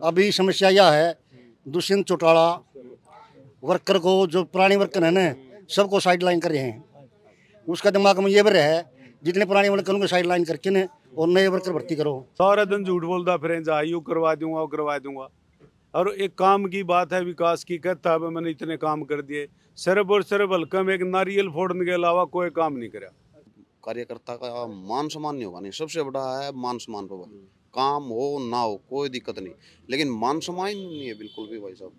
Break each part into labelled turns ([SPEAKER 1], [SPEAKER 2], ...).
[SPEAKER 1] अभी समस्या यह है, दुष्यंत चौटाला वर्कर को, जो पुराने वर्कर है ना, सबको साइड लाइन कर रहे हैं। उसका दिमाग में ये भी है, जितने पुराने वर्करों को साइड लाइन करके ना और नए वर्कर भर्ती करो।
[SPEAKER 2] सारा दिन झूठ बोलता फिर, यू करवा दूंगा वो करवा दूंगा। और एक काम की बात है, विकास की, कहता है मैंने इतने काम कर दिए, सिर्फ और सिर्फ हल्का में एक नारियल फोड़ने के अलावा कोई काम नहीं करा।
[SPEAKER 3] कार्यकर्ता का मान सम्मान नहीं होगा, नहीं सबसे बड़ा है मान सम्मान पर। काम हो ना हो कोई दिक्कत नहीं, लेकिन मान सम्मान नहीं है बिल्कुल भी भाई साहब।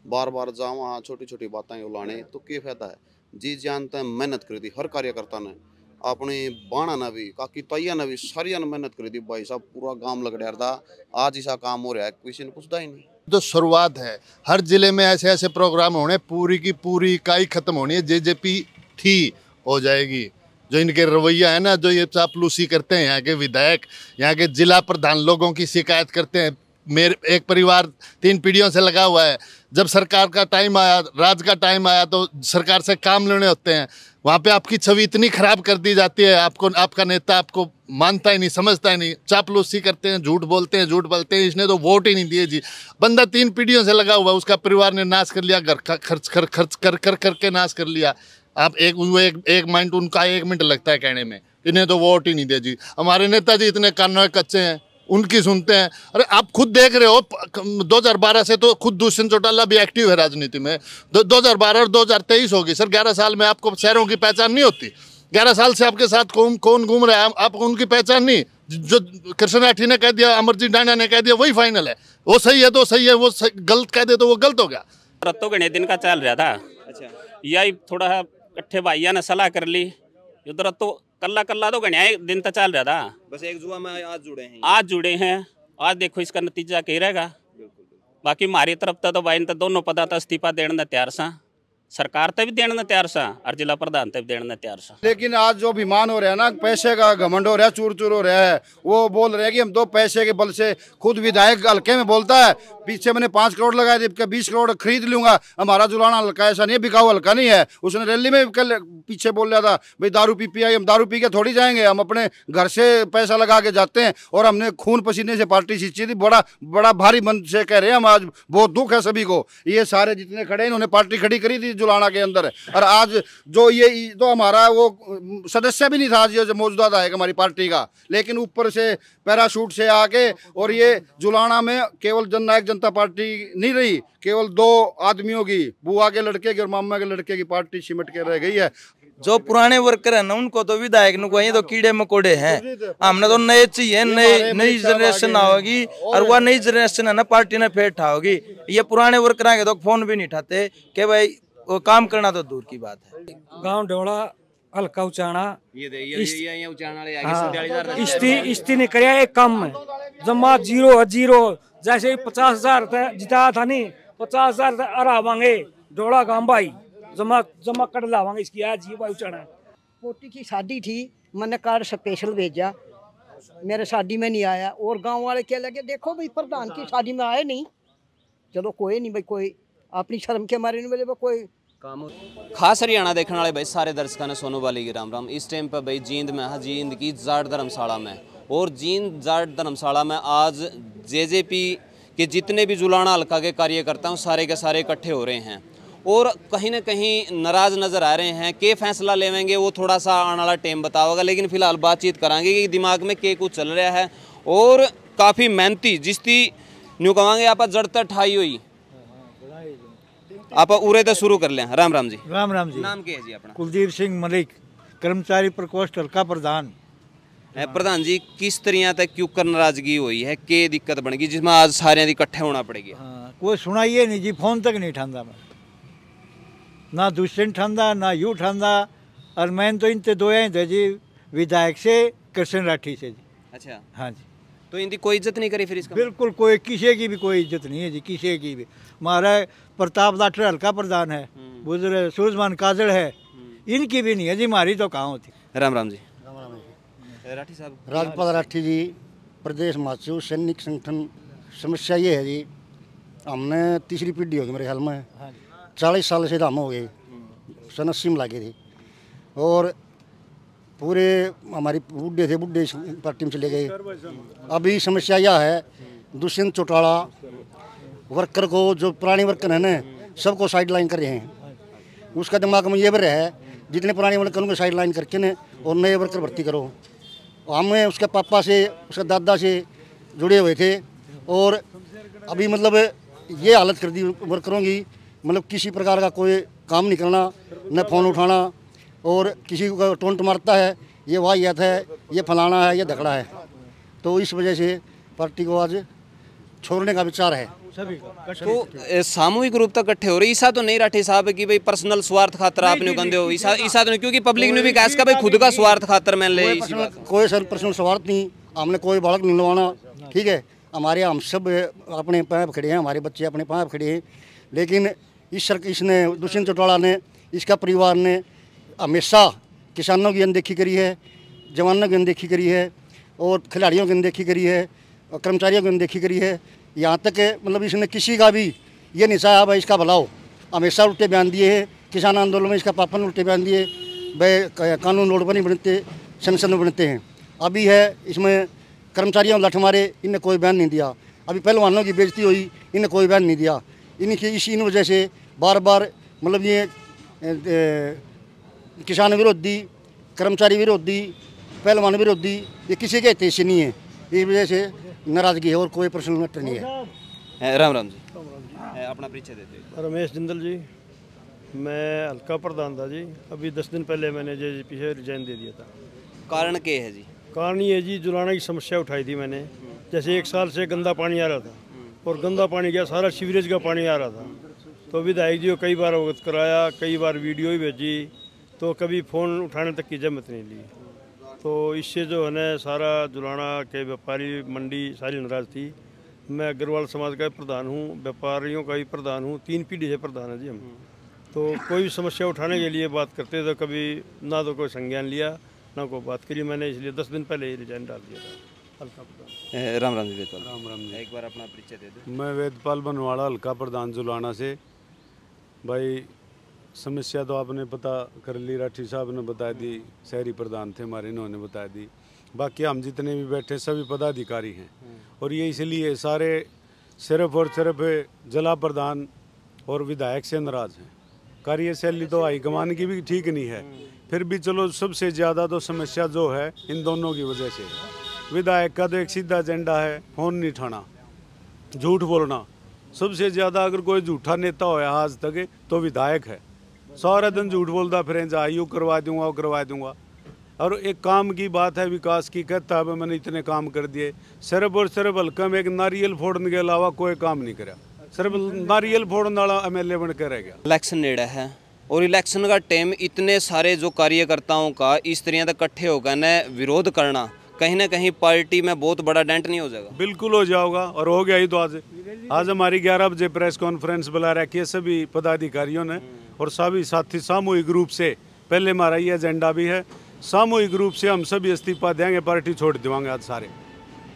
[SPEAKER 3] बार बार जाओ छोटी छोटी बातें उलाने तो क्या फायदा है। जी जानते हैं मेहनत करी थी हर कार्यकर्ता ने, अपनी बाणा ने भी, काकी तैया ने भी, सारिया ने मेहनत करी थी भाई साहब। पूरा गांव लगड़ा था, आज ऐसा काम हो रहा है किसी ने पूछता ही नहीं।
[SPEAKER 4] तो शुरुआत है, हर जिले में ऐसे ऐसे प्रोग्राम होने, पूरी की पूरी इकाई खत्म होनी है। जेजेपी थी हो जाएगी। जो इनके रवैया है ना, जो ये चापलूसी करते हैं यहाँ के विधायक, यहाँ के जिला प्रधान लोगों की शिकायत करते हैं। मेरे एक परिवार 3 पीढ़ियों से लगा हुआ है। जब सरकार का टाइम आया, राज का टाइम आया, तो सरकार से काम लेने होते हैं, वहाँ पे आपकी छवि इतनी खराब कर दी जाती है, आपको आपका नेता आपको मानता ही नहीं, समझता ही नहीं, चापलूसी करते हैं, झूठ बोलते हैं। इसने तो वोट ही नहीं दिए जी। बंदा 3 पीढ़ियों से लगा हुआ, उसका परिवार ने नाश कर लिया, घर का खर्च करके नाश कर लिया। आप एक माइंड, उनका 1 मिनट लगता है कहने में, इन्हें तो वोट ही नहीं दिया जी। हमारे नेताजी इतने कानों कच्चे हैं, उनकी सुनते हैं। अरे आप खुद देख रहे हो, 2012 से तो खुद दुष्यंत चौटाला भी एक्टिव है राजनीति में। 2012 और 2023 होगी सर, 11 साल में आपको शहरों की पहचान नहीं होती? 11 साल से आपके साथ कौन घूम रहा है, आपको उनकी पहचान नहीं? जो कृष्ण राठी ने कह दिया, अमरजीत डांडा ने कह दिया, वही फाइनल है। वो सही है तो सही है, वो गलत कह दे तो वो गलत हो गया।
[SPEAKER 5] रत्तो घने दिन का चल रहा था। अच्छा, यही थोड़ा इकट्ठे भाइयों ने सलाह कर ली, उधर तो कल्ला तो घने दिन तक चल रहा था।
[SPEAKER 6] बस एक जुआ में
[SPEAKER 5] आज जुड़े हैं। आज देखो इसका नतीजा क्या रहेगा। बाकी हमारी तरफ तो भाई दोनों पदा तो इस्तीफा देने तैयार सा, सरकार तक भी देने तैयार सा और जिला प्रधान तक भी देने तैयार सा।
[SPEAKER 7] लेकिन आज जो अभिमान हो रहा है ना, पैसे का घमंड हो रहा है, चूर हो रहा है। वो बोल रहे हैं कि हम तो पैसे के बल से, खुद विधायक हल्के में बोलता है, पीछे मैंने 5 करोड़ लगाए थे, 20 करोड़ खरीद लूंगा। हमारा जुलाना हल्का ऐसा नहीं है, बिकाऊ हल्का नहीं है। उसने रैली में कल पीछे बोल रहा था, भाई दारू पी आई, हम दारू पी के थोड़ी जाएंगे, हम अपने घर से पैसा लगा के जाते हैं और हमने खून पसीने से पार्टी सींची थी। बड़ा भारी मन से कह रहे हैं हम, आज बहुत दुख है सभी को। ये सारे जितने खड़े हैं, इन्होंने पार्टी खड़ी करी थी जुलाना के अंदर। और आज जो ये तो हमारा वो सदस्य भी नहीं था जो मौजूदा था हमारी पार्टी का, लेकिन ऊपर से पैराशूट से आके, और ये जुलाना में केवल जननायक जनता पार्टी नहीं रही, केवल 2 आदमियों की, बुआ के लड़के की और मामा के लड़के की पार्टी सिमट के रह गई है।
[SPEAKER 6] जो पुराने वर्कर है ना, उनको तो विधायक नु ये तो कीड़े मकोड़े हैं। हमने तो नए चाहिए, नई जनरेशन आओगी, और वह नई जनरेशन है ना, पार्टी ने फेर उठाओगी। ये पुराने वर्कर आगे तो फोन भी नहीं उठाते कि भाई वो काम करना तो दूर की बात है।
[SPEAKER 8] गांव ढोला हल्का उचाना इस्ती ने कराया एक काम में जमा 0 जैसे 50,000 जिताया था नहीं, 50,000 अरा मांगे ढोला गांव भाई जमा कर लावांगे इसकी। आज ये भाई उचाना
[SPEAKER 9] पोती की शादी थी, मैंने कार्ड स्पेशल भेजा, मेरे शादी में नहीं आया। और गांव वाले क्या लगे, देखो भाई प्रधान की शादी में आए नहीं, चलो कोई नहीं भाई, कोई अपनी शर्म के मारे नहीं बोले कोई काम।
[SPEAKER 10] खास हरियाणा देखने वाले भाई सारे दर्शकों ने सोनू वाली की राम राम। इस टाइम पर भाई जींद में है, जींद की जाट धर्मशाला में, और जींद जाट धर्मशाला में आज जेजेपी के जितने भी जुलाना हल्का के कार्यकर्ता हैं सारे के सारे इकट्ठे हो रहे हैं, और कहीं ना कहीं नाराज नज़र आ रहे हैं। के फैसला लेवेंगे वो थोड़ा सा आने वाला टाइम बताओगा, लेकिन फिलहाल बातचीत करांगे कि दिमाग में के कुछ चल रहा है। और काफ़ी मेहनती जिसकी न्यू कहेंगे आप जड़ता ठाई हुई, आप उरे तो शुरू कर लें। राम राम जी।
[SPEAKER 11] राम राम जी।
[SPEAKER 10] नाम क्या है जी अपना?
[SPEAKER 11] कुलदीप सिंह मलिक, कर्मचारी प्रकोष्ठ हल्का प्रधान।
[SPEAKER 10] प्रधान जी, किस तरह तक क्यों कर नाराजगी हुई है, के दिक्कत बन गई जिसमें आज सारे इकट्ठे होना पड़ेगा?
[SPEAKER 11] कोई सुनाइए नहीं जी, फोन तक नहीं उठांदा मैं, ना दुष्यंत उठांदा ना यू उठांदा। और मैंने तो इनते 2 थे जी, विधायक से कृष्ण राठी से जी। अच्छा, हाँ जी।
[SPEAKER 10] तो इनकी कोई इज्जत नहीं करी फिर इसका?
[SPEAKER 11] बिल्कुल कोई, किसी की भी कोई इज्जत नहीं है जी, किसी की भी। हमारा प्रताप लाठर हल्का प्रधान है, बुजुर्ग सूरजमान काजड़ है, इनकी भी नहीं है जी, हमारी तो कहाँ होती।
[SPEAKER 10] राम राम जी।
[SPEAKER 1] राठी साहब, राजपाल राठी जी, प्रदेश महासचिव सैनिक संगठन। समस्या ये है जी, हमने 3री पीढ़ी होगी मेरे ख्याल में, 40 साल से हम हो गए, सन 80 में लागे थे, और पूरे हमारी बुढ़े थे, बुढ़े पार्टी में चले गए। अभी समस्या यह है, दुष्यंत चौटाला वर्कर को, जो पुराने वर्कर हैं ना, सबको साइड लाइन कर रहे हैं। उसका दिमाग में ये भी है जितने पुराने वर्करों को साइड लाइन करके न और नए वर्कर भर्ती करो। हमें उसके पापा से, उसके दादा से जुड़े हुए थे और अभी मतलब ये हालत कर दी वर्करों की, मतलब किसी प्रकार का कोई काम नहीं करना, न फ़ोन उठाना, और किसी को टोंट मारता है, ये वाहियात है, ये फलाना है, ये धकड़ा है। तो इस वजह से पार्टी को आज छोड़ने का विचार है।
[SPEAKER 10] तो सामूहिक रूप तक इकट्ठे हो रही, ऐसा तो नहीं राठी साहब कि भाई पर्सनल स्वार्थ खातर आपने कहते हो, ऐसा तो नहीं, क्योंकि पब्लिक ने भी कहा इसका भाई खुद का स्वार्थ खातर मैं ले,
[SPEAKER 1] कोई सर पर्सनल स्वार्थ नहीं, हमने कोई बालक नहीं लवाना, ठीक है। हमारे हम सब अपने पाँव खड़े हैं, हमारे बच्चे अपने पाँव खड़े हैं, लेकिन इसने दुष्यंत चौटाला ने, इसका परिवार ने हमेशा किसानों की अनदेखी करी है, जवानों की अनदेखी करी है, और खिलाड़ियों की अनदेखी करी है, और कर्मचारियों की अनदेखी करी है। यहाँ तक मतलब इसने किसी का भी ये नहीं चाहा भाई इसका भला हो, हमेशा उल्टे बयान दिए हैं। किसान आंदोलन में इसका पापा ने उल्टे बयान दिए, भाई कानून रोड पर नहीं बनते, संसद में बनते हैं। अभी है इसमें कर्मचारियों लठ मारे, इन्हें कोई बयान नहीं दिया। अभी पहलवानों की बेइज्जती हुई, इन्हें कोई बयान नहीं दिया। इसी वजह से बार बार मतलब ये किसान विरोधी, कर्मचारी विरोधी, पहलवान विरोधी, ये किसी के हित से नहीं है। इस वजह से नाराजगी है और कोई पर्सनल मैटर नहीं है।
[SPEAKER 10] राम राम जी, अपना परिचय देते।
[SPEAKER 12] रमेश जिंदल जी, मैं हल्का प्रधान था जी। अभी 10 दिन पहले मैंने जेजेपी से रिजाइन दे दिया था।
[SPEAKER 10] कारण क्या है जी?
[SPEAKER 12] कारण ये जी, जुलाना की समस्या उठाई थी मैंने। जैसे 1 साल से गंदा पानी आ रहा था, और गंदा पानी क्या, सारा सीवरेज का पानी आ रहा था। तो विधायक जी को कई बार अवगत कराया, कई बार वीडियो ही भेजी, तो कभी फ़ोन उठाने तक की जहमत नहीं ली। तो इससे जो है ना, सारा जुलाना के व्यापारी मंडी सारी नाराज़ थी। मैं अग्रवाल समाज का प्रधान हूँ, व्यापारियों का भी प्रधान हूँ, 3 पीढ़ी से प्रधान है जी हम। तो कोई भी समस्या उठाने के लिए बात करते तो कभी ना तो कोई संज्ञान लिया, ना कोई बात करी। मैंने इसलिए 10 दिन पहले ही रिजाइन डाल दिया था। हल्का प्रधान।
[SPEAKER 10] राम राम जी। वेदपाल।
[SPEAKER 2] राम राम जी।
[SPEAKER 10] एक बार अपना परिचय दे दो।
[SPEAKER 2] मैं वेदपाल बनवाड़ा, हल्का प्रधान जुलाना से। भाई समस्या तो आपने पता कर ली, राठी साहब ने बता दी, शहरी प्रधान थे हमारे, इन्होंने बता दी। बाकी हम जितने भी बैठे सभी पदाधिकारी हैं, और ये इसलिए सारे सिर्फ और सिर्फ जिला प्रधान और विधायक से नाराज हैं। कार्यशैली तो हाईकमान की भी ठीक नहीं है, फिर भी चलो सबसे ज़्यादा तो समस्या जो है इन दोनों की वजह से। विधायक का तो एक सीधा एजेंडा है फ़ोन नहीं उठाना, झूठ बोलना। सबसे ज़्यादा अगर कोई झूठा नेता होया आज तक तो विधायक है। सारा दिन झूठ बोलता फिरें, यूँ करवा दूंगा वो करवा दूंगा। और एक काम की बात है, विकास की, कहता है मैंने इतने काम कर दिए, सिर्फ और सिर्फ हल्का में एक नारियल फोड़ने के अलावा कोई काम नहीं करा, सिर्फ नारियल फोड़ने वाला MLA बन के रह गया।
[SPEAKER 10] इलेक्शन नेड़ा है, और इलेक्शन का टाइम, इतने सारे जो कार्यकर्ताओं का इस तरह तक इकट्ठे होकर न विरोध करना, कहीं ना कहीं पार्टी में बहुत बड़ा डेंट नहीं हो जाएगा?
[SPEAKER 2] बिल्कुल हो जाएगा, और हो गया ही। तो आज हमारी 11 बजे प्रेस कॉन्फ्रेंस बुला रखी है सभी पदाधिकारियों ने, और सभी साथी सामूहिक रूप से, पहले हमारा ये एजेंडा भी है, सामूहिक रूप से हम सभी इस्तीफा देंगे, पार्टी छोड़ देवांगे आज सारे।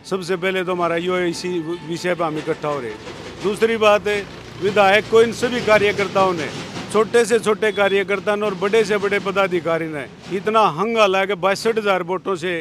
[SPEAKER 2] सबसे पहले तो हमारा यो इसी विषय पर हम इकट्ठा हो रहे हैं। दूसरी बात है, विधायक को इन सभी कार्यकर्ताओं ने, छोटे से छोटे कार्यकर्ता ने और बड़े से बड़े पदाधिकारी ने इतना हंगामा के 62,000 वोटों से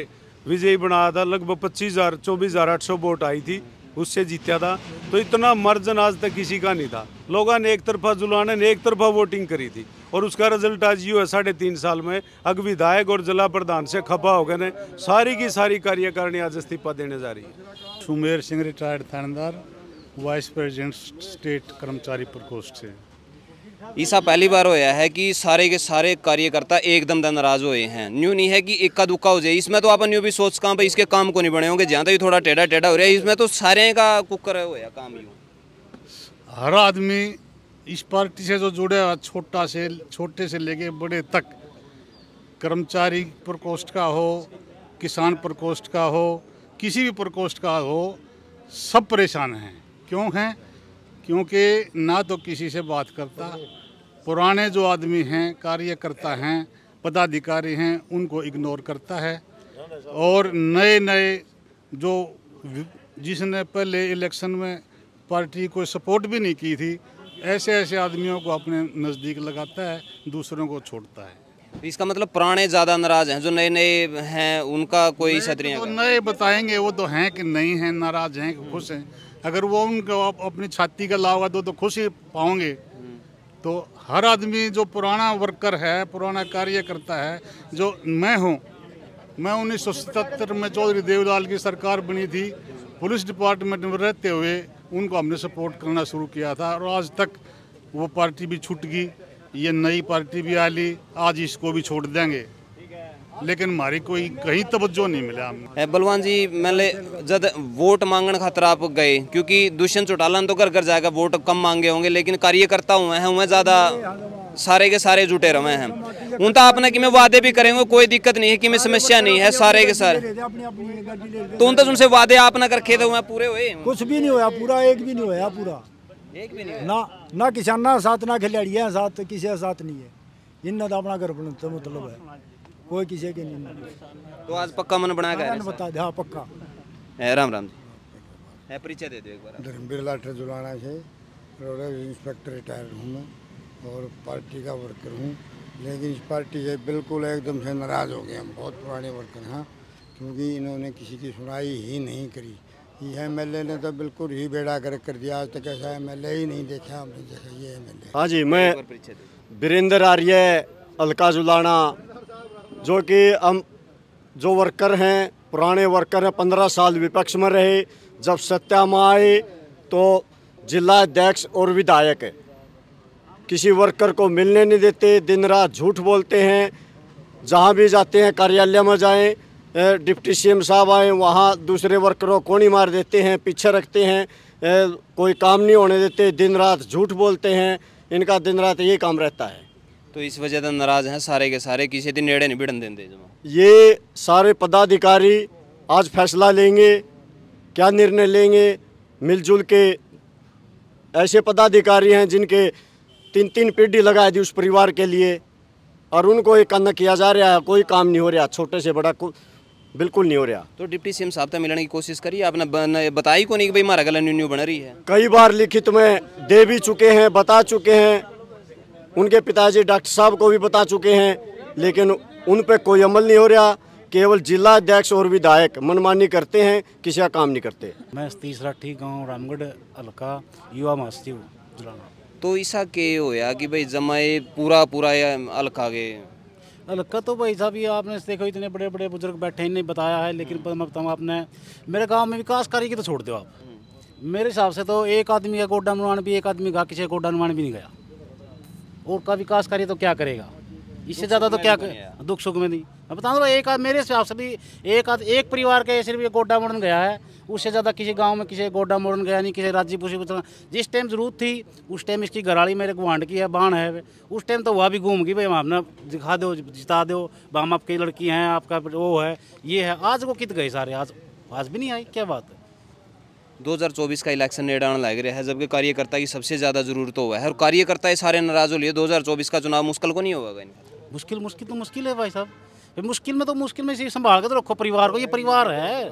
[SPEAKER 2] विजयी बनाया था। लगभग 25,000 24,800 वोट आई थी, उससे जीता था। तो इतना मार्जिन आज तक किसी का नहीं था। लोगों ने एक तरफा, जुलाने ने एक तरफा वोटिंग करी थी, और उसका रिजल्ट आज यूँ है 3.5 साल में अग विधायक और जिला प्रधान से खपा हो गए ने, सारी की सारी कार्यकारिणी आज इस्तीफा देने जा रही है।
[SPEAKER 13] सुमेर सिंह, रिटायर्ड थानेदार, वाइस प्रेसिडेंट स्टेट कर्मचारी प्रकोष्ठ से।
[SPEAKER 10] ऐसा पहली बार होया है कि सारे के सारे कार्यकर्ता एकदम नाराज हुए हैं। न्यू नहीं है कि इक्का दुक्का हो जाए, इसमें तो अपन न्यू भी सोच काम, इसके काम को नहीं बने होंगे, जहाँ तक थोड़ा टेढ़ा टेढ़ा हो रहा है, इसमें तो सारे का कुकर होया काम। यूँ
[SPEAKER 13] हर आदमी इस पार्टी से जो जुड़े हुआ, छोटे से लेके बड़े तक, कर्मचारी प्रकोष्ठ का हो, किसान प्रकोष्ठ का हो, किसी भी प्रकोष्ठ का हो, सब परेशान हैं। क्यों हैं? क्योंकि ना तो किसी से बात करता, पुराने जो आदमी हैं, कार्यकर्ता हैं, पदाधिकारी हैं, उनको इग्नोर करता है, और नए नए जो जिसने पहले इलेक्शन में पार्टी को सपोर्ट भी नहीं की थी, ऐसे ऐसे आदमियों को अपने नज़दीक लगाता है, दूसरों को छोड़ता है।
[SPEAKER 10] इसका मतलब पुराने ज़्यादा नाराज हैं, जो नए नए हैं उनका कोई सत्र नहीं है?
[SPEAKER 13] तो नए बताएंगे वो तो हैं कि नहीं हैं, नाराज हैं कि खुश हैं, अगर वो उनको अपनी छाती का लाओगा तो खुशी पाओगे। तो हर आदमी जो पुराना वर्कर है, पुराना कार्यकर्ता है, जो मैं हूँ, मैं 1977 में चौधरी देवलाल की सरकार बनी थी, पुलिस डिपार्टमेंट में रहते हुए उनको हमने सपोर्ट करना शुरू किया था और आज तक वो पार्टी भी छूट गई, ये नई पार्टी भी आ ली, आज इसको भी छोड़ देंगे, लेकिन हमारी कोई कहीं तवज्जो नहीं मिला हमने।
[SPEAKER 10] बलवान जी, मैंने जब वोट मांगने खातर आप गए, क्योंकि दुष्यंत चौटाला तो घर घर जाकर वोट कम मांगे होंगे, लेकिन कार्यकर्ता हुए हैं उन्हें ज़्यादा सारे के सारे जुटे रहे हैं। उन तो आपने कि मैं वादे भी करेंगे, कोई दिक्कत नहीं है, कि मैं समस्या नहीं है, सारे के सारे। तो उन तो उनसे वादे आपने रखे थे हुए पूरे हुए?
[SPEAKER 14] कुछ भी नहीं होया, पूरा एक भी नहीं होया, पूरा
[SPEAKER 10] एक भी नहीं
[SPEAKER 14] ना किसाना साथ ना खिलाड़िया साथ, किसी का साथ नहीं है। इनका तो अपना घर तो मतलब है, कोई किसी के नहीं।
[SPEAKER 10] तो आज पक्का मन बना कर
[SPEAKER 14] बता दे। हाँ पक्का।
[SPEAKER 10] राम राम जी, परिचय दे दो एक बार।
[SPEAKER 1] धर्मवीर लाठर जुलाना से रोड इंस्पेक्टर रिटायर हूँ मैं और पार्टी का वर्कर हूँ, लेकिन इस पार्टी से बिल्कुल एकदम से नाराज़ हो गए हम। बहुत पुराने वर्कर हैं, क्योंकि इन्होंने किसी की सुनाई ही नहीं करी। ये एमएलए ने तो बिल्कुल ही बेड़ा गर्क कर दिया, आज तक ऐसा एमएलए ही नहीं देखा हमने जैसा ये एमएलए।
[SPEAKER 15] हाँ जी, मैं वीरेंद्र आर्य अलका जुलाना, जो कि हम जो वर्कर हैं, पुराने वर्कर हैं, 15 साल विपक्ष में रहे। जब सत्ता में आए तो जिला अध्यक्ष और विधायक किसी वर्कर को मिलने नहीं देते, दिन रात झूठ बोलते हैं। जहाँ भी जाते हैं, कार्यालय में जाएं, डिप्टी सीएम साहब आए, वहाँ दूसरे वर्करों को नहीं मार देते हैं, पीछे रखते हैं, कोई काम नहीं होने देते, दिन रात झूठ बोलते हैं। इनका दिन रात यही काम रहता है।
[SPEAKER 10] तो इस वजह से नाराज हैं सारे के सारे, किसी दिन नेड़े नहीं भिड़न देंगे।
[SPEAKER 15] ये सारे पदाधिकारी आज फैसला लेंगे, क्या निर्णय लेंगे, मिलजुल के। ऐसे पदाधिकारी हैं जिनके 3-3 पीढ़ी लगा दी उस परिवार के लिए, और उनको एक अन्ना किया जा रहा है, कोई काम नहीं हो रहा, छोटे से बड़ा बिल्कुल नहीं हो रहा।
[SPEAKER 10] तो डिप्टी सीएम साहब से मिलने की कोशिश करी आपने? बताई को नहीं कि भाई हमारा गला न्यू बन रही है?
[SPEAKER 15] कई बार लिखित में दे भी चुके हैं, बता चुके हैं, उनके पिताजी डॉक्टर साहब को भी बता चुके हैं, लेकिन उन पे कोई अमल नहीं हो रहा। केवल जिला अध्यक्ष और विधायक मनमानी करते हैं, किसी का काम नहीं करते।
[SPEAKER 16] मैं सतीश राठी, गांव रामगढ़, हल्का युवा महासचिव जुलाना।
[SPEAKER 10] तो ऐसा के होया कि भाई जमाए पूरा हल्का गए?
[SPEAKER 16] हल्का तो भाई साहब ये आपने देखो इतने बड़े बड़े बुजुर्ग बैठे, इन्हें बताया है, लेकिन आपने मेरे गाँव में विकास कार्य की तो छोड़ दो आप। मेरे हिसाब से तो एक आदमी का गोड्डा निर्माण भी, एक आदमी का किसी गोड्डा निर्माण भी नहीं गया, और का विकास कार्य तो क्या करेगा? इससे ज़्यादा तो क्या दुख सुख में नहीं। मैं बता दो, एक मेरे हिसाब से भी एक परिवार के सिर्फ ये गोड्डा मोड़न गया है, उससे ज़्यादा किसी गांव में किसी गोड्डा मोड़न गया नहीं, किसी राज्य पूछी। जिस टाइम जरूरत थी उस टाइम इसकी घराड़ी मेरे गुआंढ की है, बाण है, उस टाइम तो वह भी घूम गई, भाई हमने दिखा दो, जिता दो, हम आपकी लड़की हैं, आपका वो है, ये है। आज वो कित गए सारे, आज भी नहीं आई, क्या बात है?
[SPEAKER 10] 2024 का इलेक्शन नेड़े आने लग रहा है, जबकि कार्यकर्ता की सबसे ज़्यादा जरूरत हुआ है, और कार्यकर्ता सारे नाराज हो लिए। 2024 का चुनाव मुश्किल को नहीं होगा?
[SPEAKER 16] मुश्किल तो मुश्किल है भाई साहब, मुश्किल में इसे संभाल के तो रखो परिवार को। ये परिवार है,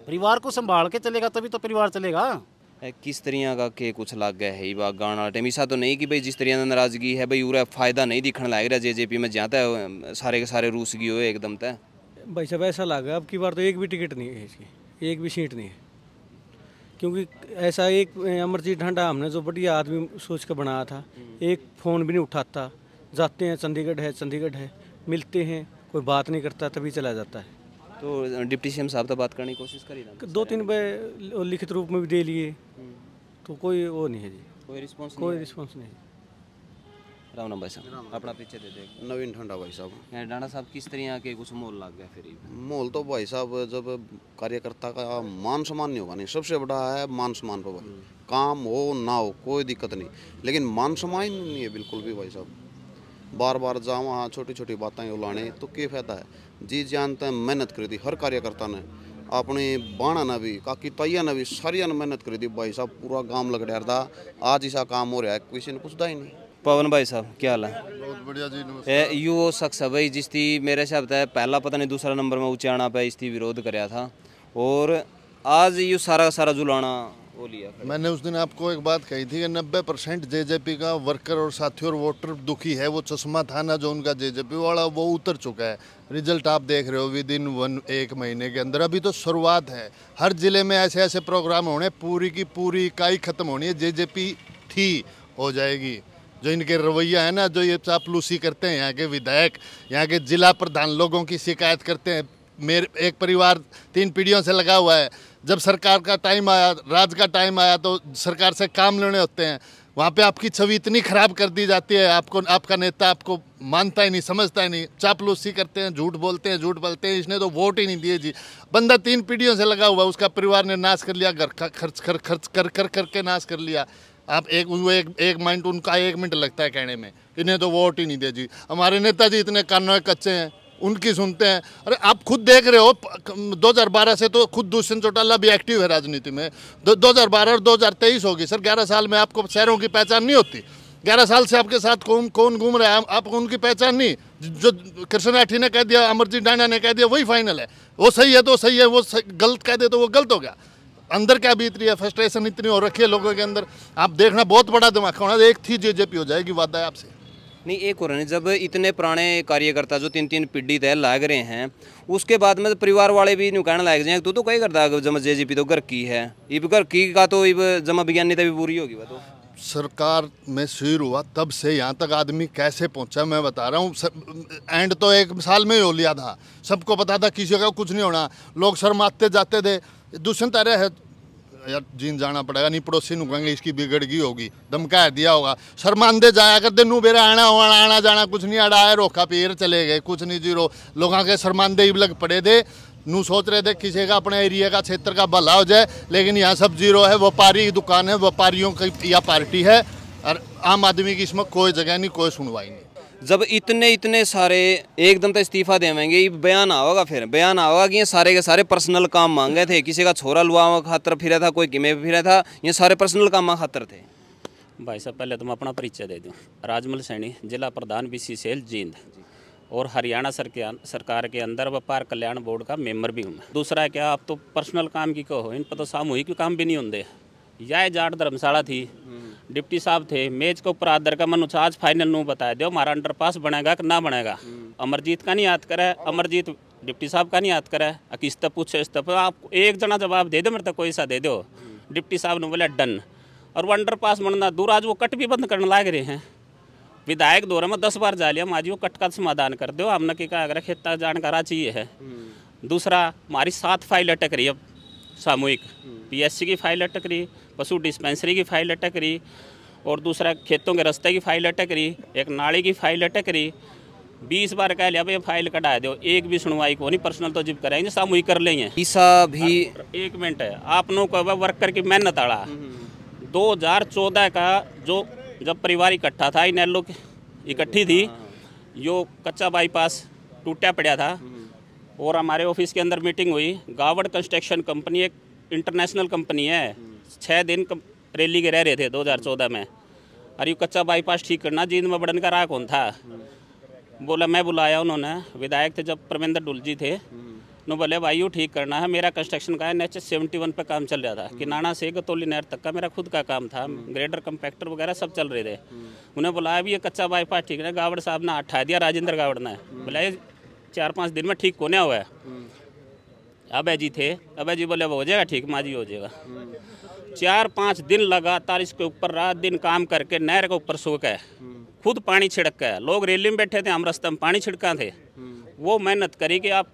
[SPEAKER 16] परिवार को संभाल के चलेगा तभी तो परिवार चलेगा।
[SPEAKER 10] किस तरह का के कुछ लग गया है बात गाना टाइम? ऐसा तो नहीं कि भाई जिस तरह नाराजगी है भाई पूरा फायदा नहीं दिखने लग रहा जेजेपी में, जाता है सारे के सारे रूस गए हुए एकदम तय।
[SPEAKER 17] भाई साहब ऐसा लगा अब की बार तो एक भी टिकट नहीं है इसकी, एक भी सीट नहीं है, क्योंकि ऐसा एक अमरजीत ढांडा हमने जो बढ़िया आदमी सोच कर बनाया था, एक फ़ोन भी नहीं उठाता, जाते हैं चंडीगढ़ है, मिलते हैं, कोई बात नहीं करता, तभी चला जाता है।
[SPEAKER 10] तो डिप्टी सीएम साहब तो बात करने की कोशिश करी ना?
[SPEAKER 17] 2-3 बार लिखित रूप में भी दे लिए, तो कोई वो नहीं है जी,
[SPEAKER 10] कोई रिस्पॉन्स नहीं। राम राम भाई साहब, अपना पीछे दे दे।
[SPEAKER 3] नवीन ढांडा भाई साहब।
[SPEAKER 10] ढांडा साहब, किस तरह के कुछ मोल लग गया फिर?
[SPEAKER 3] मोल तो भाई साहब जब कार्यकर्ता का मान सम्मान नहीं होगा, नहीं सबसे बड़ा है मान सम्मान पर भाई। काम हो ना हो कोई दिक्कत नहीं, लेकिन मान सम्मान नहीं है बिल्कुल भी भाई साहब। बार बार जाओ वहाँ छोटी छोटी बातें उलाने तो क्या फायदा है? जी जानते हैं, मेहनत करी थी हर कार्यकर्ता ने, अपनी बाणा ने भी, काकी ताइया ने भी, सारिया ने मेहनत करी थी भाई साहब, पूरा गांव लग रहा था। आज ऐसा काम हो रहा है, किसी ने पूछता ही नहीं।
[SPEAKER 10] पवन भाई साहब क्या हाल है?
[SPEAKER 4] बहुत बढ़िया जी, नमस्कार।
[SPEAKER 10] यू वो शख्स है भाई जिसकी मेरे हिसाब से पहला पता नहीं दूसरा नंबर में ऊंचाणा पे इसकी विरोध कराया था, और आज यू सारा जुलाना
[SPEAKER 4] मैंने उस दिन आपको एक बात कही थी कि 90% जेजेपी का वर्कर और साथी और वोटर दुखी है। वो चश्मा था ना जो उनका जेजेपी वाला, वो उतर चुका है। रिजल्ट आप देख रहे हो विद इन एक महीने के अंदर। अभी तो शुरुआत है। हर जिले में ऐसे ऐसे प्रोग्राम होने, पूरी की पूरी इकाई खत्म होनी है, जेजेपी थी हो जाएगी। जो इनके रवैया है ना, जो ये चापलूसी करते हैं यहाँ के विधायक, यहाँ के जिला प्रधान लोगों की शिकायत करते हैं। मेरे एक परिवार 3 पीढ़ियों से लगा हुआ है। जब सरकार का टाइम आया, राज का टाइम आया, तो सरकार से काम लेने होते हैं, वहाँ पे आपकी छवि इतनी खराब कर दी जाती है। आपको आपका नेता आपको मानता ही नहीं, समझता ही नहीं, चापलूसी करते हैं, झूठ बोलते हैं। इसने तो वोट ही नहीं दिए जी। बंदा 3 पीढ़ियों से लगा हुआ, उसका परिवार ने नाश कर लिया, घर का खर्च करके नाश कर लिया। आप एक मिनट, उनका 1 मिनट लगता है कहने में, इन्हें तो वोट ही नहीं दे जी। हमारे नेताजी इतने कानों कच्चे हैं, उनकी सुनते हैं। अरे आप खुद देख रहे हो, 2012 से तो खुद दुष्यंत चौटाला भी एक्टिव है राजनीति में। 2012 और 2023 होगी सर, 11 साल में आपको शहरों की पहचान नहीं होती। 11 साल से आपके साथ कौन घूम रहा है, आपको उनकी पहचान नहीं। जो कृष्ण राठी ने कह दिया, अमरजीत डांडा ने कह दिया, वही फाइनल है। वो सही है तो सही है, वो गलत कह दे तो वो गलत हो गया। अंदर क्या बीत रही है, फ्रस्ट्रेशन इतनी हो रखी है लोगों के अंदर। आप देखना, बहुत बड़ा दिमाग होना। एक थी जेजेपी हो जाएगी, वादा है आपसे।
[SPEAKER 10] नहीं, एक और नहीं, जब इतने पुराने कार्यकर्ता जो 3 पीढ़ी तय लाग रहे हैं, उसके बाद में तो परिवार वाले भी न्यू कहने लाग जाए तू तो कहीं करता जमा जेजेपी तो घर की है, इब घर की का तो इब जमा विज्ञानीता भी पूरी होगी। वो तो सरकार
[SPEAKER 4] में शुरू हुआ तब से यहाँ तक आदमी कैसे पहुँचा मैं बता रहा हूँ। एंड तो 1 साल में ही हो लिया था, सबको पता था किसी का कुछ नहीं होना। लोग शर्माते जाते थे। दुष्यंत अरे है यार, जीन जाना पड़ेगा, नहीं पड़ोसी नु कहेंगे इसकी बिगड़ गई होगी, धमका दिया होगा। शर्मांदे जाया करते, नू बेरा आना जाना कुछ नहीं, अड़ा है रोका पीर चले गए, कुछ नहीं जीरो। लोगों के शर्मांदे ही लग पड़े थे। नू सोच रहे थे किसी का अपने एरिया का क्षेत्र का भला हो जाए, लेकिन यहाँ सब जीरो है। व्यापारी दुकान है, व्यापारियों की या पार्टी है, और आम आदमी की इसमें कोई जगह नहीं, कोई सुनवाई नहीं।
[SPEAKER 10] जब इतने सारे एकदम तो इस्तीफा देवेंगे, ये बयान आओगा, फिर बयान आओगा कि ये सारे के सारे पर्सनल काम मांगे थे। किसी का छोरा लुआ खातर फिरा था, कोई किमे फिरा था, ये सारे पर्सनल काम खातर थे।
[SPEAKER 5] भाई साहब, पहले तो मैं अपना परिचय दे दूं। राजमल सैनी, जिला प्रधान BC सेल जींद, और हरियाणा सरकार के अंदर व्यापार कल्याण बोर्ड का मेंबर भी हूँ। दूसरा क्या, आप तो पर्सनल काम की कहो, इन पर तो सामूहिक काम भी नहीं होंगे। यह जाट धर्मशाला थी, डिप्टी साहब थे, मेज के ऊपर आदर का मनु आज फाइनल नू बताया दो हमारा अंडरपास बनेगा कि ना बनेगा। अमरजीत का नहीं याद करे, अमरजीत डिप्टी साहब का नहीं याद करे, किस तक पूछे इस तक आप एक जना जवाब दे दो, मेरे तक कोई सा दे दो। डिप्टी साहब ने बोला डन, और वो अंडरपास बनना दूर, आज वो कट भी बंद करने लाग रहे हैं। विधायक दौरे में 10 बार जा लिया, आज वो कट का समाधान कर दो, हमने क्या अगर खेता जानकारा चाहिए है। दूसरा, हमारी 7 फाइल अटक रही है सामूहिक, PSC की फाइल अटक रही, पशु डिस्पेंसरी की फाइल अटक रही, और दूसरा खेतों के रास्ते की फाइल अटक रही, एक नाली की फाइल अटक रही। 20 बार कह लिया भाई फाइल कटा दो, एक भी सुनवाई को नहीं। पर्सनल तो जिप कराएंगे, सामूहिक कर लेंगे।
[SPEAKER 10] ईसा भी
[SPEAKER 5] 1 मिनट है, आप लोगों को वर्कर की मेहनत आड़ा 2014 का जो जब परिवार इकट्ठा था, इनेलो इकट्ठी थी, यो कच्चा बाईपास टूटा पड़ा था, और हमारे ऑफिस के अंदर मीटिंग हुई। गावड़ कंस्ट्रक्शन कंपनी एक इंटरनेशनल कंपनी है, 6 दिन रैली के रह रहे थे 2014 में। अरे ये कच्चा बाईपास ठीक करना, जींद में बड़न का राह कौन था, बोला मैं बुलाया। उन्होंने विधायक थे जब परमेंद्र डुल जी थे, नो बोले भाई यू ठीक करना है। मेरा कंस्ट्रक्शन का है, NH 71 पे काम चल रहा था, किनाना से गतौली नहर तक का मेरा खुद का काम था, ग्रेडर कंपैक्टर वगैरह सब चल रहे थे। उन्हें बोला अभी ये कच्चा बाईपास ठीक है, गावड़ साहब ने हटा दिया, राजेंद्र गावड़ ने बोला ये 4-5 दिन में ठीक होने हुआ है। अबे जी थे, अबे जी बोले वो हो जाएगा ठीक, माँ जी हो जाएगा। 4-5 दिन लगातार इसके ऊपर रात दिन काम करके नहर के ऊपर सो के खुद पानी छिड़क के, लोग रैली में बैठे थे, हम रास्ते में पानी छिड़का थे। वो मेहनत करी कि आप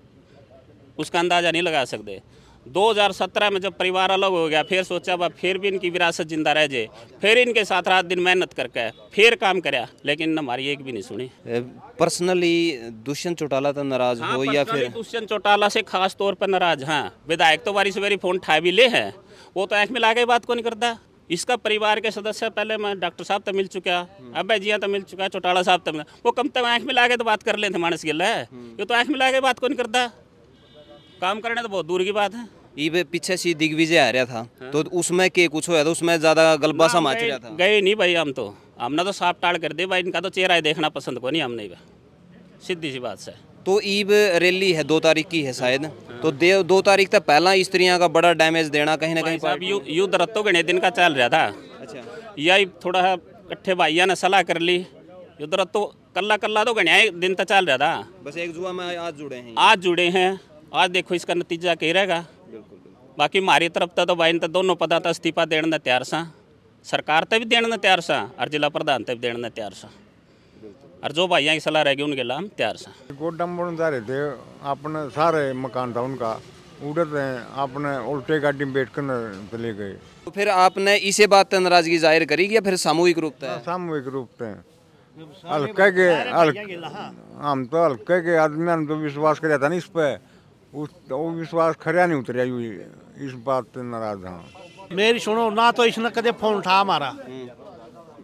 [SPEAKER 5] उसका अंदाज़ा नहीं लगा सकते। 2017 में जब परिवार अलग हो गया, फिर सोचा बा फिर भी इनकी विरासत जिंदा रह जाए, फिर इनके साथ रात दिन मेहनत करके फिर काम कराया, लेकिन हमारी एक भी नहीं सुनी।
[SPEAKER 10] पर्सनली दुष्यंत चौटाला तो नाराज हो या फिर
[SPEAKER 5] दुष्यंत चौटाला से खास तौर पर नाराज। हाँ, विधायक तो बारी से बारी फोन ठा भी ले हैं, वो तो आँख में ला के बात को नहीं करता। इसका परिवार के सदस्य पहले मैं डॉक्टर साहब तो मिल चुका, अब्बे जिया तो मिल चुका, चौटाला साहब तो वो कम तक आँख में ला के तो बात कर लेते मानस गिल है, ये तो आँख में ला के बात को नहीं करता। काम करने तो बहुत दूर की बात है।
[SPEAKER 10] ये पीछे सी दिग्विजय आ रहा था, हाँ? तो उसमें के कुछ होया, तो उसमें ज्यादा गलबा सा माच रहा था।
[SPEAKER 5] गए नहीं भाई, हम तो हमने तो साफ टाड़ कर दे भाई, इनका तो चेहरा देखना पसंद को नहीं हमने, सीधी सी बात से।
[SPEAKER 10] तो ईब रैली है 2 तारीख की है शायद, तो 2 तारीख तक पहला स्त्रियां का बड़ा डैमेज देना कहीं ना कहीं
[SPEAKER 5] साहब युद्ध रत्तो गणे दिन का चल रहा था।
[SPEAKER 10] अच्छा,
[SPEAKER 5] यही थोड़ा इकट्ठे भाइयों ने सलाह कर ली, युद्ध रत्तो कल्ला तो गणिया दिन तक चल रहा था।
[SPEAKER 10] बस एक जुआ में आज जुड़े हैं। आज देखो इसका नतीजा क्या रहेगा। बाकी हमारी तरफ तो भाई तो दोनों पदा तो इस्तीफा देने तैयार सा, सरकार तो भी देने तैयार सा और जिला प्रधान तो भी देने तैयार सा, और जो भाइयों की सलाह रहेगी उनके लिए हम तैयार सा।
[SPEAKER 18] गोदाम बन जा रहे थे अपने, सारे मकान था उनका, उड़त हैं अपने उल्टे गाड़ी में बैठ कर चले गए।
[SPEAKER 10] तो फिर आपने इसे बात नाराजगी जाहिर करी या फिर सामूहिक रूप से?
[SPEAKER 18] सामूहिक रूप से हल्के के हम तो हल्के के आदमी, हम तो विश्वास कर था ना इस पे, वो विश्वास खरिया नहीं उतरिया, इस बात से नाराज। हाँ
[SPEAKER 19] मेरी सुनो ना, तो इसने कदे फोन उठा हमारा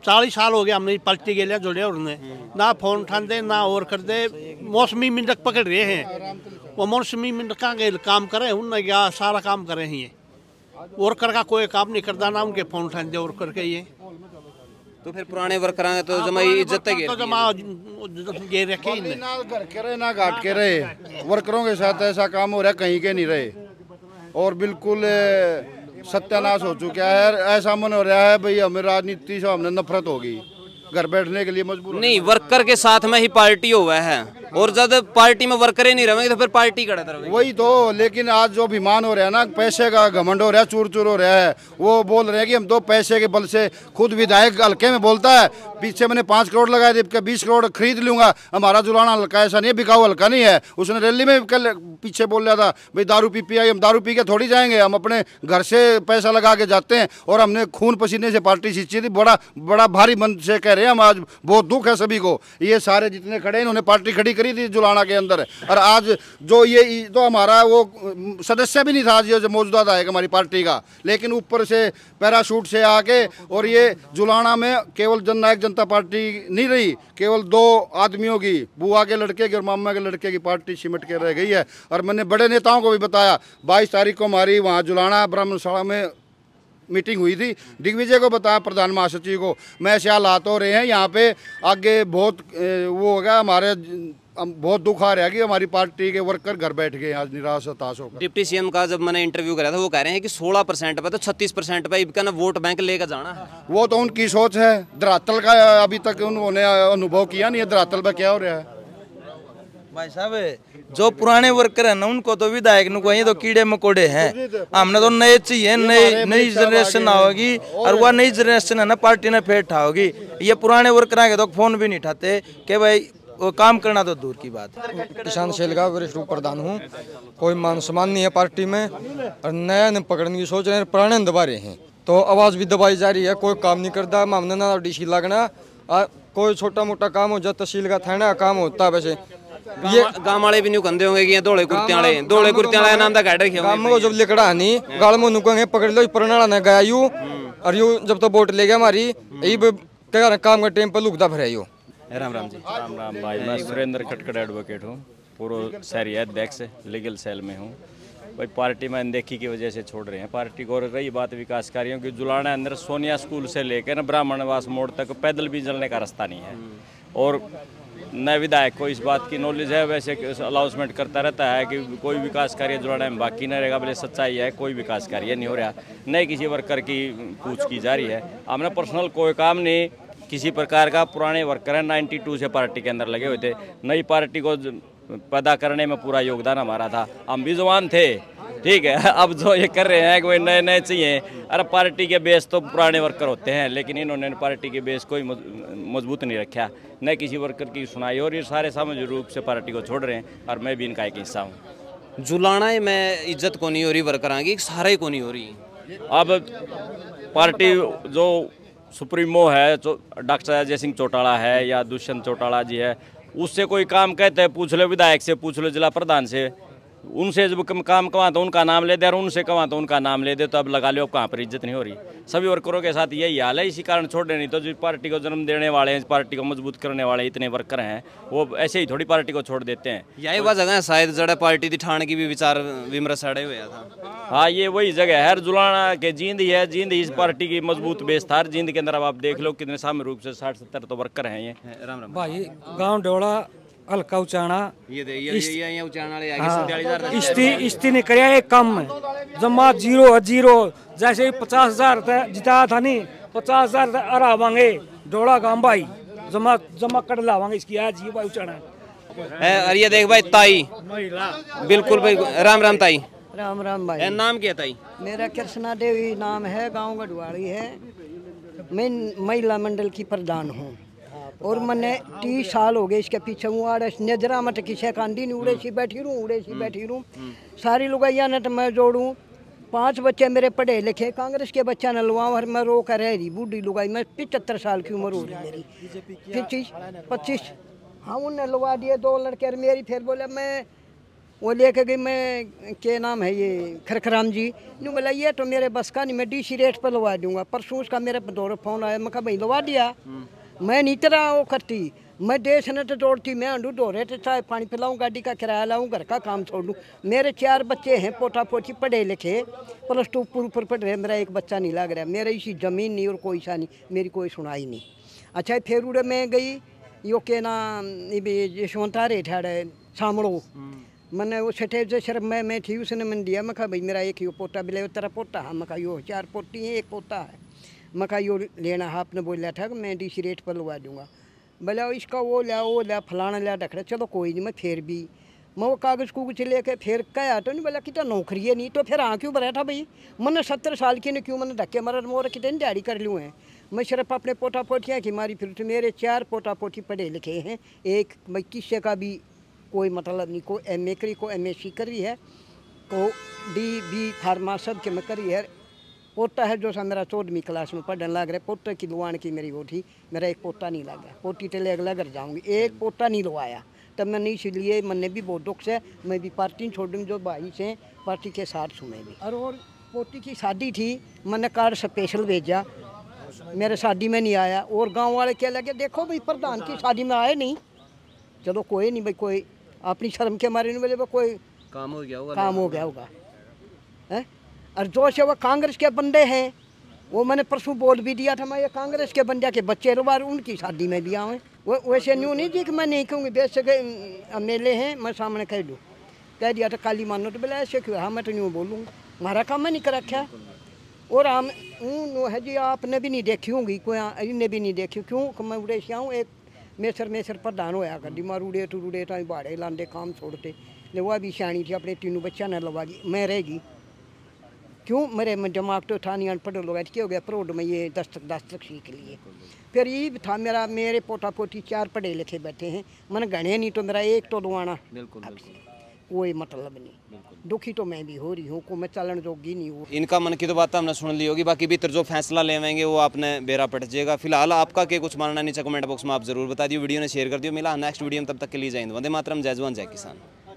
[SPEAKER 19] 40 साल हो गए हमने पलटी के लिए जुड़े, उन्होंने ना फोन उठाते ना और कर दे। मौसमी मिनट पकड़ रहे हैं, वो मौसमी मिनट का काम करे उनने क्या सारा काम करे ही, और कर का कोई काम नहीं करता ना उनके फोन उठाते और करके ये।
[SPEAKER 10] तो फिर पुराने वर्कर तो जमा इज्जत
[SPEAKER 19] तो जमा गे रखे
[SPEAKER 7] ना घर के रहे ना घाट के रहे, वर्करों के साथ ऐसा काम हो रहा है कहीं के नहीं रहे, और बिल्कुल सत्यानाश हो चुका है। ऐसा मन हो रहा है भाई हमें राजनीति से हमने नफरत होगी, घर बैठने के लिए मजबूर।
[SPEAKER 10] नहीं, वर्कर के साथ में ही पार्टी हुआ है, और जब पार्टी में वर्कर ही नहीं रहेंगे तो फिर पार्टी कड़ा रहेगी।
[SPEAKER 7] वही तो, लेकिन आज जो अभिमान हो रहा है ना, पैसे का घमंड हो रहा है, चूर चूर हो रहा है। वो बोल रहे हैं कि हम तो पैसे के बल से, खुद विधायक हल्के में बोलता है पीछे मैंने 5 करोड़ लगाए थे, 20 करोड़ खरीद लूंगा, हमारा जुलाना हल्का ऐसा नहीं है, बिकाऊ हल्का नहीं है। उसने रैली में कल पीछे बोल रहा था भाई दारू पी आई, हम दारू पी के थोड़ी जाएंगे, हम अपने घर से पैसा लगा के जाते हैं, और हमने खून पसीने से पार्टी सींची थी। बड़ा भारी मन से कह रहे हैं हम, आज बहुत दुख है सभी को। ये सारे जितने खड़े इन्होंने पार्टी खड़ी करी थी जुलाना के अंदर, और आज जो ये तो हमारा वो सदस्य भी नहीं था जो मौजूदा था हमारी पार्टी का, लेकिन ऊपर से पैराशूट से आके, और ये जुलाना में केवल जननायक जनता पार्टी नहीं रही, केवल 2 आदमियों की, बुआ के लड़के की और मामा के लड़के की पार्टी सिमट के रह गई है। और मैंने बड़े नेताओं को भी बताया, 22 तारीख को हमारी वहाँ जुलाना ब्राह्मणशाला में मीटिंग हुई थी, दिग्विजय को बताया, प्रधान महासचिव को, मैं ऐसे हालात हो रहे हैं यहाँ पे, आगे बहुत वो होगा, हमारे बहुत दुख आ रहा है कि हमारी पार्टी के वर्कर घर बैठ गए आज निराश हताश होकर।
[SPEAKER 10] डिप्टी सीएम का जब मैंने इंटरव्यू करा था, वो कह रहे हैं कि 16% पे तो 36% पे इनका ना वोट बैंक लेकर जाना है।
[SPEAKER 7] वो तो उनकी सोच है, धरातल का अभी तक उन्होंने अनुभव किया नहीं है, धरातल पे क्या हो रहा है।
[SPEAKER 6] भाई साहब जो पुराने वर्कर है ना, उनको तो विधायक नु कहीं तो कीड़े मकोड़े हैं, हमने तो नए चाहिए, नई जनरेशन आओगी, और वह नई जनरेशन है ना पार्टी ने फेर उठाओगी। ये पुराने वर्कर आगे तो फोन भी नहीं उठाते कि भाई वो काम करना तो दूर की बात है।
[SPEAKER 20] किसान सेल का वरिष्ठ उप प्रधान हूँ, कोई मान सम्मान नहीं है पार्टी में, और नया ने पकड़ने की सोच रहे हैं, पुराने दबा रहे हैं, तो आवाज़ भी दबाई जा रही है, कोई काम नहीं करता। हमने ना डीसी लगना, कोई छोटा मोटा काम हो, जब तहसील का थाना काम होता है, वैसे
[SPEAKER 10] ये गांव वाले भी नहीं कहते होंगे कि धोले कुर्ते वाले नाम का गाड़ रखे
[SPEAKER 20] गांव में जब लेकड़ा नहीं गाल में नुकेंगे पकड़ लो परनाड़ा ने गया यू, और यू जब तो वोट ले गया हमारी यही काम का टाइम पर लुकता फिर यू।
[SPEAKER 10] राम जी।
[SPEAKER 21] राम भाई, मैं सुरेंद्र खटखड़ एडवोकेट हूँ, पूर्व शहरी अध्यक्ष लीगल सेल में हूँ। भाई पार्टी में अनदेखी की वजह से छोड़ रहे हैं पार्टी को। और रही बात विकास कार्यों की, जुलाना अंदर सोनिया स्कूल से लेकर न ब्राह्मणवास मोड़ तक पैदल भी चलने का रास्ता नहीं है, और न विधायक को इस बात की नॉलेज है, वैसे अनाउंसमेंट करता रहता है कि कोई विकास कार्य जुलाना में बाकी न रहेगा। बोले सच्चाई है, कोई विकास कार्य नहीं हो रहा, न किसी वर्कर की पूछ की जा रही है। हमने पर्सनल कोई काम नहीं किसी प्रकार का, पुराने वर्कर हैं 92 से पार्टी के अंदर लगे हुए थे, नई पार्टी को पैदा करने में पूरा योगदान हमारा था, हम भी जवान थे, ठीक है। अब जो ये कर रहे हैं कि नए नए चाहिए, अरे पार्टी के बेस तो पुराने वर्कर होते हैं, लेकिन इन्होंने पार्टी के बेस कोई मजबूत नहीं रखा, न किसी वर्कर की सुनाई, और ये सारे सामाजिक रूप से पार्टी को छोड़ रहे हैं, और मैं भी इनका एक हिस्सा हूँ।
[SPEAKER 10] जुलाना में इज्जत को नहीं हो रही वर्कर की, सारे को नहीं हो रही।
[SPEAKER 21] अब पार्टी जो सुप्रीमो है, डॉक्टर अजय सिंह चौटाला है या दुष्यंत चौटाला जी है, उससे कोई काम कहते हैं, पूछ लो विधायक से, पूछ लो जिला प्रधान से, उनसे जब काम कमा तो उनका नाम ले दे, और उनसे कमा तो उनका नाम ले दे, तो अब लगा लो अब कहाँ पर इज्जत नहीं हो रही। सभी वर्करों के साथ यही हाल है, इसी कारण छोड़ रहे। नहीं तो जो पार्टी को जन्म देने वाले हैं, पार्टी को मजबूत करने वाले इतने वर्कर हैं, वो ऐसे ही थोड़ी पार्टी को छोड़ देते हैं।
[SPEAKER 10] यही वह जगह है शायद जड़ा पार्टी की ठाण की भी विचार विमर्श अड़े हुए था।
[SPEAKER 21] हाँ, ये वही जगह है, जुलाना के जींद ही है, जींद इस पार्टी की मजबूत बेस था। जींद के अंदर अब आप देख लो कितने सामूहिक रूप से 60-70 तो वर्कर हैं ये।
[SPEAKER 8] भाई गाँव डोला हल्का उचाना
[SPEAKER 10] ये उचाना वाले आगे 47,000
[SPEAKER 8] इस्ती ने कराया एक काम में जमा जीरो जैसे 50,000 जिताया था नहीं 50,000 अरा मांगे डोला गांव भाई जमा कर लावांगे इसकी आज ये भाई उचाना
[SPEAKER 10] और ये देख भाई ताई बिल्कुल भाई राम राम ताई
[SPEAKER 9] राम राम भाई
[SPEAKER 10] नाम क्या ताई
[SPEAKER 9] मेरा कृष्णा देवी नाम है गांव गढ़वाड़ी है मैं महिला मंडल की प्रधान हूँ और मैंने 30 साल हो गए इसके पीछे हूँ आड़े नजरा मत किसे कांडी नहीं उड़े सी बैठी रहूँ सारी लुगाइया ने तो मैं जोड़ूँ 5 बच्चे मेरे पढ़े लिखे कांग्रेस के बच्चा न लुआऊँ और मैं रो कर रह रही बूढ़ी लुगाई मैं 75 साल की उम्र हो रही मेरी 25 हाँ उनने लुआ दिए 2 लड़के और मेरी फिर बोले मैं वो लेके गई मैं क्या नाम है ये खरखराम जी यूँ बोला ये तो मेरे बस का नहीं मैं DC रेट पर लगा दूंगा परसों उसका मेरे दौरे फ़ोन आया मैं कहा भाई लगा दिया मैं नहीं तरह वो करती मैं देश ने तो दौड़ती मैं अंडू दौड़े तो चाय पानी पिलाऊँ गाड़ी का किराया लाऊँ घर का काम छोड़ दूँ मेरे 4 बच्चे हैं पोटा पोटी पढ़े लिखे +2 ऊपर पढ़ रहे मेरा एक बच्चा नहीं लग रहा मेरा इसी ज़मीन नहीं और कोई सा नहीं मेरी कोई सुनाई नहीं अच्छा फिर उड़े मैं गई यो के नाम यशवंता रेट है सामड़ो मैंने वो छठे से शर्म मैं थी उसने मन दिया मैं कहा भाई मेरा एक यो पोता बिले तेरा पोता है मैं कहा यो 4 पोती हैं 1 पोता है मैं कहा यो लेना है आपने बोला था कि मैं DC रेट पर लगा दूंगा बोला इसका वो लिया फलाना लिया ढकड़ा चलो कोई नहीं मैं फिर भी मैं वो कागज़ कुगज लेके फिर कहा तो नहीं बोला कि तो नौकरी है नहीं तो फिर क्यों भरा था भाई मैंने 70 साल की ने क्यों मैंने धक्के मारा मोर कितने दिहाड़ी कर लूँ हैं मैं सिर्फ अपने पोटा पोटियाँ की मारी फिर तो मेरे 4 पोटा पोटी पढ़े लिखे हैं एक मैं किसी का भी कोई मतलब नहीं को MA करी को MSc करी है को DB फार्मा सब के मैं करी है पोता है जो सा मेरा 14वीं क्लास में पढ़ने लग रहा है पोते की लुआन की मेरी वो थी मेरा एक पोता नहीं लगा पोती टेले अगला घर जाऊँगी एक पोता नहीं लुआया तब मैंने इसलिए मैंने भी बहुत दुख से मैं भी पार्टी छोड़ दूँ जो भाई से पार्टी के साथ सुने भी और पोती की शादी थी मैंने कार्ड स्पेशल भेजा मेरे शादी में नहीं आया और गाँव वाले क्या लगे देखो भाई प्रधान की शादी में आए नहीं चलो कोई नहीं भाई कोई अपनी शर्म के मारे नहीं बोले कोई
[SPEAKER 10] काम हो गया होगा
[SPEAKER 9] है और जो से वो कांग्रेस के बंदे हैं वो मैंने परसों बोल भी दिया था मैं ये कांग्रेस के बंदे के बच्चे रोबार उनकी शादी में भी आए वो वैसे न्यू नहीं जी कि मैं नहीं कहूँगी बेशक मेले हैं मैं सामने कह दूँ कह दिया था काली मानो तो बोला ऐसे क्यों हाँ मैं तो न्यू बोलूँगा हमारा काम मैं नहीं कर रखा और हम है जी आपने भी नहीं देखी होंगी कोई इन्हें भी नहीं देखी क्यों मैं उड़े से आऊँ एक मेसर प्रधान होया कर दी मार उड़े टूड़े तो बाड़े लाते काम छोड़ते ले वह भी सियाणी थी अपने 3 बच्चा न लवागी मैं रहेगी क्यों मेरे दिमाग तो था नहीं अनपढ़ लोग क्या हो गया प्रोड में ये दस्तक सीख लिए फिर ये भी था मेरे पोटा पोटी 4 पढ़े लिखे बैठे हैं मैंने गणे नहीं तो मेरा एक तो लुआना कोई मतलब नहीं दुखी तो मैं भी हो रही हूँ को मैं चलन जोगी नहीं हूँ
[SPEAKER 10] इनका मन की तो बात हमने सुन ली होगी बाकी भीतर जो फैसला लेवेंगे वो आपने बेरा पट जाएगा फिलहाल आपका क्या कुछ मानना नीचे कमेंट बॉक्स में आप जरूर बता दियो वीडियो ने शेयर कर दियो मिला नेक्स्ट वीडियो में तब तक के लिए जय हिंद वंदे मातरम जय जवान जय किसान।